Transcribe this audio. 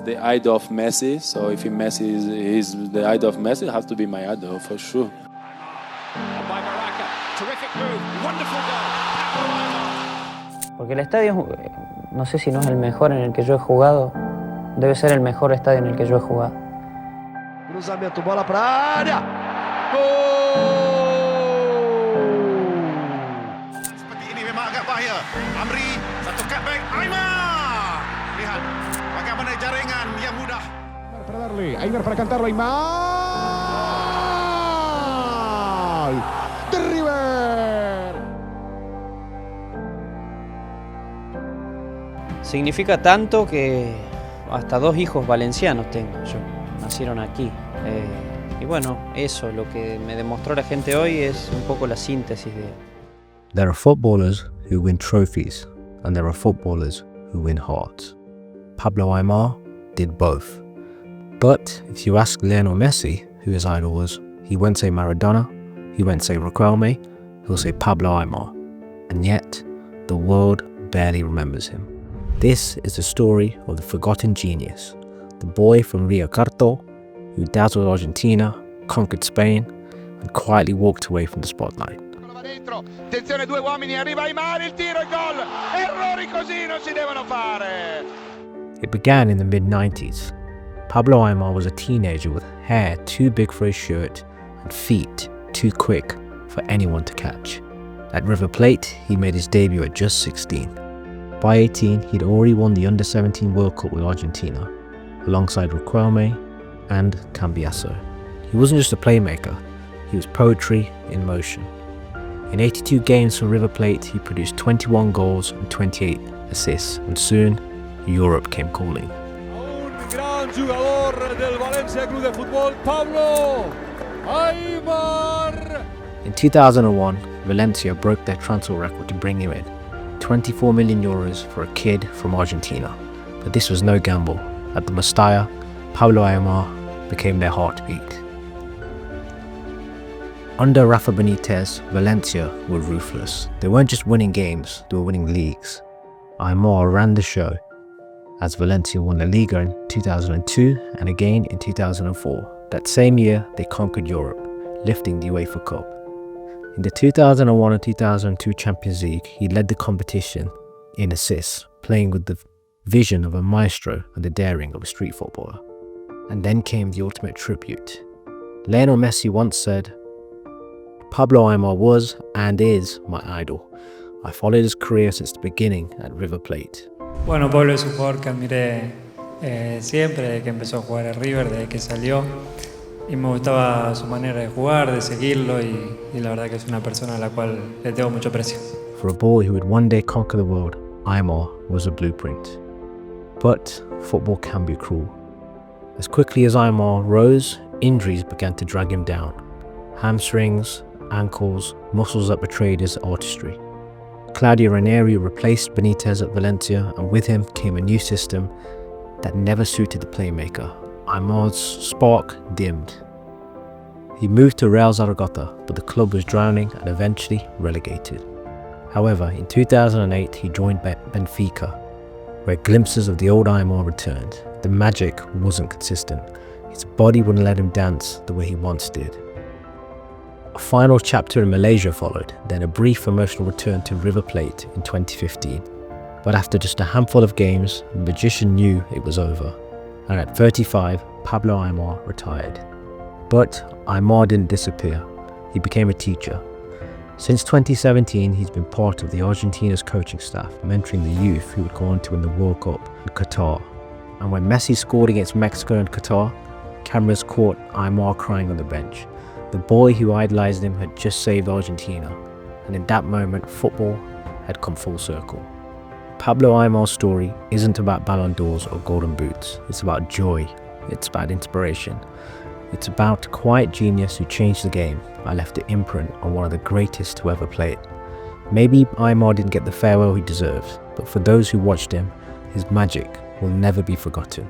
is the idol of Messi. So if Messi is the idol of Messi, it has to be my idol for sure. By Baraka, terrific move, wonderful goal. Pablo Aimar. Porque el estadio, no sé si no es el mejor en el que yo he jugado, debe ser el mejor estadio en el que yo he jugado. Cruzamento, bola para a área. Gol! Seperti ini memang agak bahaya. Amri, satu cutback, Aimar. Lihat bagaimana jaringan yang mudah. Para darle, Aimar para cantarlo, Aimar. De River. Significa tanto que hasta 2 hijos valencianos tengo yo, nacieron aquí. Y bueno, eso, lo que me demostró la gente hoy es un poco la síntesis de... There are footballers who win trophies, and there are footballers who win hearts. Pablo Aimar did both. But if you ask Lionel Messi who his idol was, he won't say Maradona, he won't say Riquelme, he'll say Pablo Aimar. And yet, the world barely remembers him. This is the story of the forgotten genius, the boy from Rio Carto who dazzled Argentina, conquered Spain, and quietly walked away from the spotlight. Attenzione, 2 uomini, arriva Aimar, il tiro e gol. Errori così non si devono fare. It began in the mid-90s. Pablo Aimar was a teenager with hair too big for his shirt and feet too quick for anyone to catch. At River Plate, he made his debut at just 16. By 18, he'd already won the Under-17 World Cup with Argentina, alongside Riquelme and Cambiasso. He wasn't just a playmaker, he was poetry in motion. In 82 games for River Plate, he produced 21 goals and 28 assists, and soon, Europe came calling. Un gran jugador del Valencia Club de Fútbol, Pablo Aimar. In 2001, Valencia broke their transfer record to bring him in, 24 million euros for a kid from Argentina. But this was no gamble. At the Mestalla, Pablo Aimar became their heartbeat. Under Rafa Benitez, Valencia were ruthless. They weren't just winning games, they were winning leagues. Aimar ran the show, as Valencia won the Liga in 2002 and again in 2004. That same year, they conquered Europe, lifting the UEFA Cup. In the 2001 and 2002 Champions League, he led the competition in assists, playing with the vision of a maestro and the daring of a street footballer. And then came the ultimate tribute. Lionel Messi once said, "Pablo Aimar was and is my idol. I followed his career since the beginning at River Plate." Bueno, Pablo es un jugador que admiré siempre, desde que empezó a jugar a River, desde que salió. Y me gustaba su manera de jugar, de seguirlo, y la verdad que es una persona a la cual le tengo mucho aprecio. For a boy who would one day conquer the world, Aimar was a blueprint. But football can be cruel. As quickly as Aimar rose, injuries began to drag him down. Hamstrings, ankles, muscles that betrayed his artistry. Claudio Ranieri replaced Benitez at Valencia, and with him came a new system that never suited the playmaker. Aimar's spark dimmed. He moved to Real Zaragoza, but the club was drowning and eventually relegated. However, in 2008 he joined Benfica, where glimpses of the old Aimar returned. The magic wasn't consistent. His body wouldn't let him dance the way he once did. A final chapter in Malaysia followed, then a brief emotional return to River Plate in 2015. But after just a handful of games, the magician knew it was over. And at 35, Pablo Aimar retired. But Aimar didn't disappear. He became a teacher. Since 2017, he's been part of the Argentina's coaching staff, mentoring the youth who would go on to win the World Cup in Qatar. And when Messi scored against Mexico and Qatar, cameras caught Aimar crying on the bench. The boy who idolized him had just saved Argentina, and in that moment, football had come full circle. Pablo Aimar's story isn't about Ballon d'Ors or Golden Boots. It's about joy. It's about inspiration. It's about a quiet genius who changed the game and left an imprint on one of the greatest to ever play it. Maybe Aimar didn't get the farewell he deserved, but for those who watched him, his magic will never be forgotten.